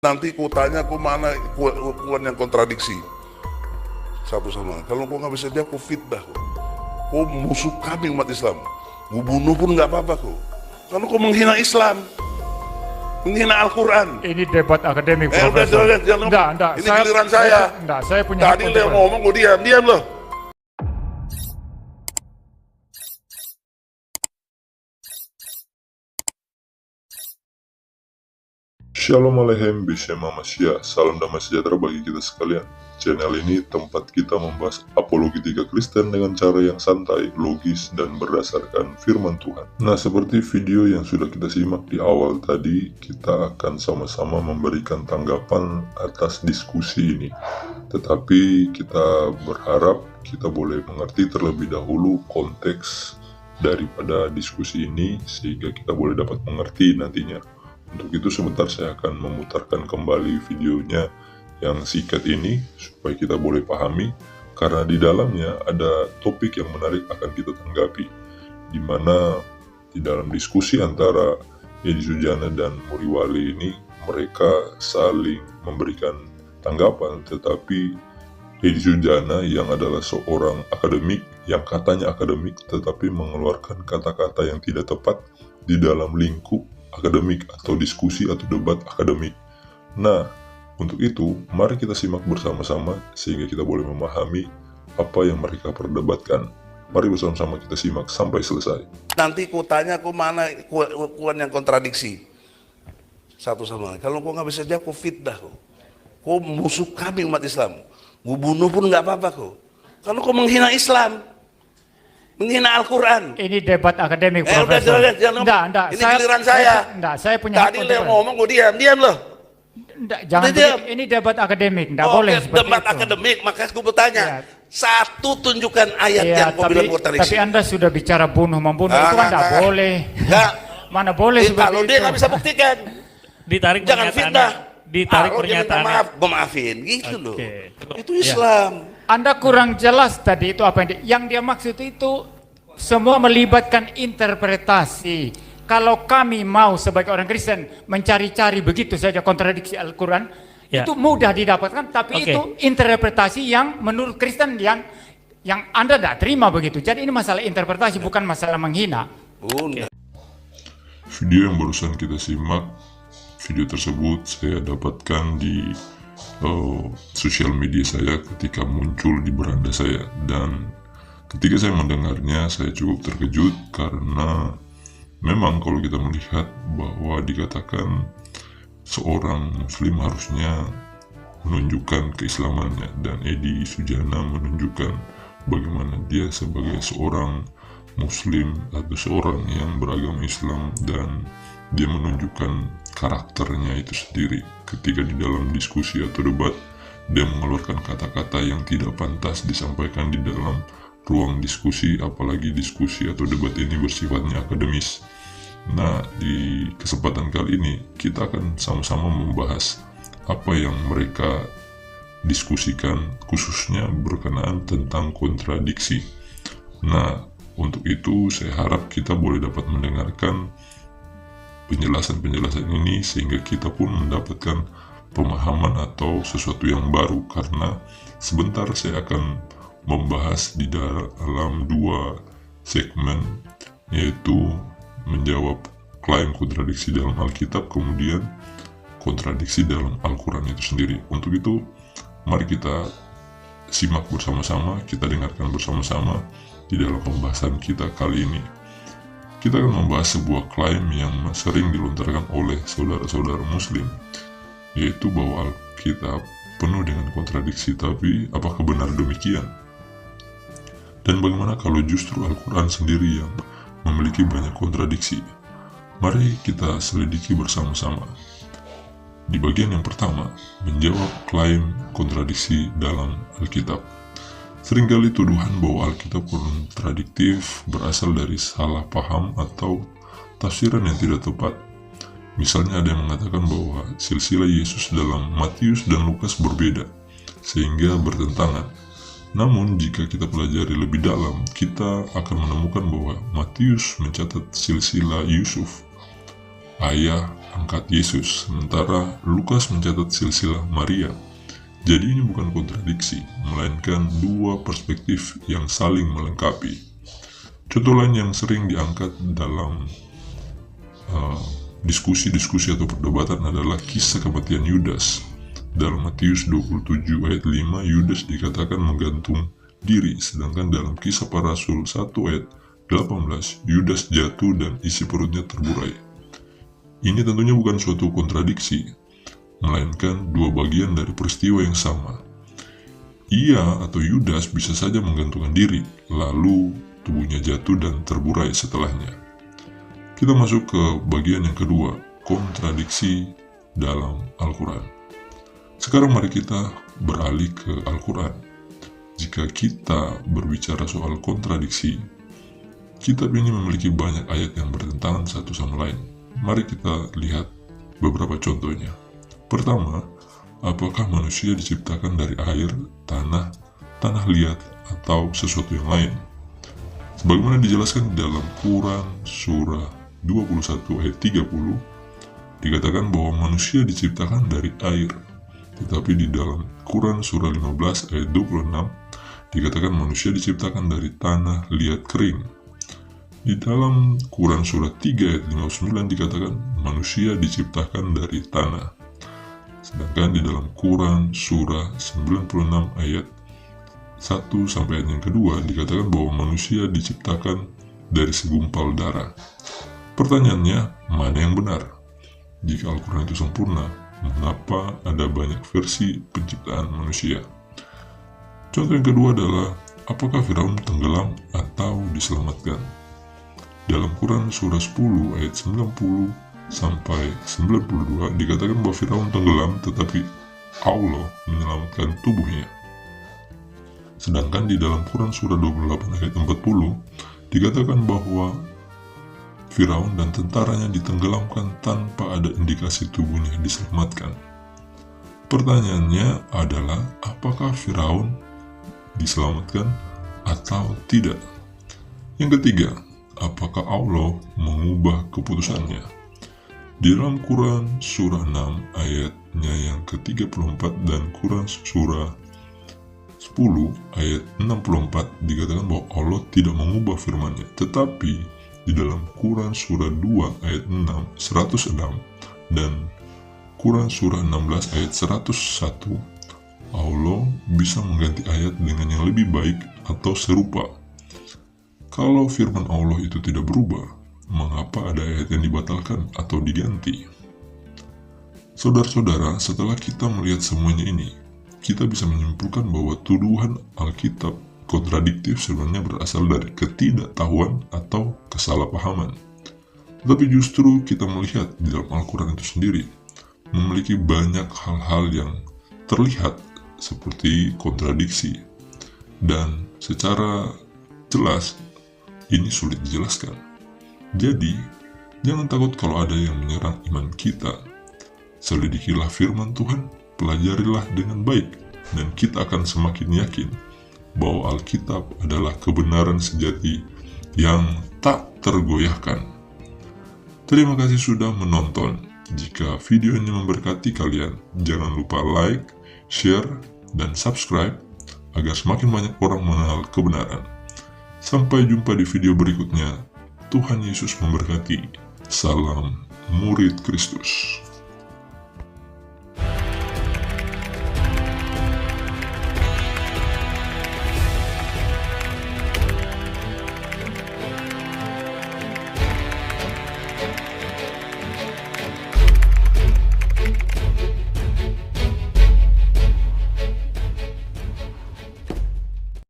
Nanti ku tanya ku mana kuan yang kontradiksi satu sama lain. Kalau kau nggak bisa jawab, ku fitnah kau. Kau musuh kami umat Islam. Ku bunuh pun nggak apa-apa kau. Kalau kau menghina Islam, menghina Al-Quran. Ini debat akademik, Udah, Profesor. enggak. Ini giliran saya. Enggak, saya punya Tadi hak dia untuk- ngomong, kau diam loh. Shalom Aleichem B'Shem HaMashiach. Salam damai sejahtera bagi kita sekalian. Channel ini tempat kita membahas apologetika Kristen dengan cara yang santai, logis, dan berdasarkan firman Tuhan. Nah, seperti video yang sudah kita simak di awal tadi, kita akan sama-sama memberikan tanggapan atas diskusi ini. Tetapi kita berharap kita boleh mengerti terlebih dahulu konteks daripada diskusi ini, sehingga kita boleh dapat mengerti nantinya. Untuk itu sebentar saya akan memutarkan kembali videonya yang singkat ini supaya kita boleh pahami, karena di dalamnya ada topik yang menarik akan kita tanggapi, di mana di dalam diskusi antara Edi Sujana dan Muri Wali ini mereka saling memberikan tanggapan, tetapi Edi Sujana yang adalah seorang akademik yang katanya akademik tetapi mengeluarkan kata-kata yang tidak tepat di dalam lingkup akademik atau diskusi atau debat akademik. Nah, untuk itu mari kita simak bersama-sama sehingga kita boleh memahami apa yang mereka perdebatkan. Mari bersama-sama kita simak sampai selesai. Nanti ku tanya ku mana kuan yang kontradiksi satu sama lain. Kalau kau nggak bisa jawab, ku fitnah kau. Kau musuh kami umat Islam. Ku bunuh pun nggak apa-apa kau. Kalau kau menghina Islam, menghina Al-Quran. Ini debat akademik, Udah, Profesor. enggak. Ini giliran saya. Saya punya Tadi hak dia untuk- ngomong, kau diam loh. Enggak, jangan Diam. begitu. Ini debat akademik, enggak boleh seperti Debat itu. akademik, maka aku bertanya. Ya. Satu tunjukkan ayat Iya, yang kau bilang kontradiksi. tapi Anda sudah bicara membunuh, itu kan enggak boleh. Enggak. Mana boleh seperti Kalau itu. dia nggak bisa buktikan, Ditarik jangan fitnah. Ditarik Kalau dia minta pernyataannya. maaf, maafin gitu loh. Oke. Itu Islam. Anda kurang jelas tadi itu apa yang dia maksud itu semua melibatkan interpretasi. Kalau kami mau sebagai orang Kristen mencari-cari begitu saja kontradiksi Al-Quran, Ya. itu mudah didapatkan, tapi Oke. itu interpretasi yang menurut Kristen yang Anda tidak terima begitu. Jadi ini masalah interpretasi, bukan masalah menghina. Bunda. Video yang barusan kita simak, video tersebut saya dapatkan di sosial media saya ketika muncul di beranda saya, dan ketika saya mendengarnya saya cukup terkejut karena memang kalau kita melihat bahwa dikatakan seorang muslim harusnya menunjukkan keislamannya, dan Edi Sujana menunjukkan bagaimana dia sebagai seorang muslim atau seorang yang beragama Islam, dan dia menunjukkan karakternya itu sendiri ketika di dalam diskusi atau debat dia mengeluarkan kata-kata yang tidak pantas disampaikan di dalam ruang diskusi, apalagi diskusi atau debat ini bersifatnya akademis. Nah, di kesempatan kali ini kita akan sama-sama membahas apa yang mereka diskusikan, khususnya berkenaan tentang kontradiksi. Nah, untuk itu saya harap kita boleh dapat mendengarkan penjelasan-penjelasan ini sehingga kita pun mendapatkan pemahaman atau sesuatu yang baru, karena sebentar saya akan membahas di dalam dua segmen, yaitu menjawab klaim kontradiksi dalam Alkitab, kemudian kontradiksi dalam Al-Quran itu sendiri. Untuk itu mari kita simak bersama-sama, kita dengarkan bersama-sama di dalam pembahasan kita kali ini. Kita akan membahas sebuah klaim yang sering dilontarkan oleh saudara-saudara muslim, yaitu bahwa Alkitab penuh dengan kontradiksi. Tapi apakah benar demikian? Dan bagaimana kalau justru Al-Quran sendiri yang memiliki banyak kontradiksi? Mari kita selidiki bersama-sama. Di bagian yang pertama, menjawab klaim kontradiksi dalam Alkitab. Seringkali tuduhan bahwa Alkitab kontradiktif berasal dari salah paham atau tafsiran yang tidak tepat. Misalnya ada yang mengatakan bahwa silsilah Yesus dalam Matius dan Lukas berbeda, sehingga bertentangan. Namun jika kita pelajari lebih dalam, kita akan menemukan bahwa Matius mencatat silsilah Yusuf, ayah angkat Yesus, sementara Lukas mencatat silsilah Maria. Jadi ini bukan kontradiksi, melainkan dua perspektif yang saling melengkapi. Contoh lain yang sering diangkat dalam diskusi-diskusi atau perdebatan adalah kisah kematian Yudas. Dalam Matius 27 ayat 5, Yudas dikatakan menggantung diri, sedangkan dalam Kisah Para Rasul 1 ayat 18, Yudas jatuh dan isi perutnya terburai. Ini tentunya bukan suatu kontradiksi, melainkan dua bagian dari peristiwa yang sama. Ia atau Yudas bisa saja menggantungkan diri, lalu tubuhnya jatuh dan terburai setelahnya. Kita masuk ke bagian yang kedua, kontradiksi dalam Al-Quran. Sekarang mari kita beralih ke Al-Quran. Jika kita berbicara soal kontradiksi, kitab ini memiliki banyak ayat yang bertentangan satu sama lain. Mari kita lihat beberapa contohnya. Pertama, apakah manusia diciptakan dari air, tanah liat, atau sesuatu yang lain? Sebagaimana dijelaskan di dalam Quran surah 21 ayat 30, dikatakan bahwa manusia diciptakan dari air. Tetapi di dalam Quran surah 15 ayat 26, dikatakan manusia diciptakan dari tanah liat kering. Di dalam Quran surah 3 ayat 59 dikatakan manusia diciptakan dari tanah. Sedangkan di dalam Quran surah 96 ayat 1 sampai ayat yang kedua dikatakan bahwa manusia diciptakan dari segumpal darah. Pertanyaannya, mana yang benar? Jika Al-Quran itu sempurna, mengapa ada banyak versi penciptaan manusia? Contoh yang kedua adalah, apakah Firaun tenggelam atau diselamatkan? Dalam Quran surah 10 ayat 90 sampai 92 dikatakan bahwa Firaun tenggelam tetapi Allah menyelamatkan tubuhnya. Sedangkan di dalam Quran surah 28 ayat 40 dikatakan bahwa Firaun dan tentaranya ditenggelamkan tanpa ada indikasi tubuhnya diselamatkan. Pertanyaannya adalah, apakah Firaun diselamatkan atau tidak? Yang ketiga, apakah Allah mengubah keputusannya? Di dalam Quran surah 6 ayatnya yang ke-34 dan Quran surah 10 ayat 64 dikatakan bahwa Allah tidak mengubah firman-Nya, tetapi di dalam Quran surah 2 ayat 106 dan Quran surah 16 ayat 101, Allah bisa mengganti ayat dengan yang lebih baik atau serupa. Kalau firman Allah itu tidak berubah, mengapa ada ayat yang dibatalkan atau diganti? Saudara-saudara, setelah kita melihat semuanya ini, kita bisa menyimpulkan bahwa tuduhan Alkitab kontradiktif sebenarnya berasal dari ketidaktahuan atau kesalahpahaman. Tetapi justru kita melihat di dalam Al-Quran itu sendiri memiliki banyak hal-hal yang terlihat seperti kontradiksi, dan secara jelas ini sulit dijelaskan. Jadi, jangan takut kalau ada yang menyerang iman kita. Selidikilah firman Tuhan, pelajarilah dengan baik, dan kita akan semakin yakin bahwa Alkitab adalah kebenaran sejati yang tak tergoyahkan. Terima kasih sudah menonton. Jika video ini memberkati kalian, jangan lupa like, share, dan subscribe agar semakin banyak orang mengenal kebenaran. Sampai jumpa di video berikutnya. Tuhan Yesus memberkati. Salam murid Kristus.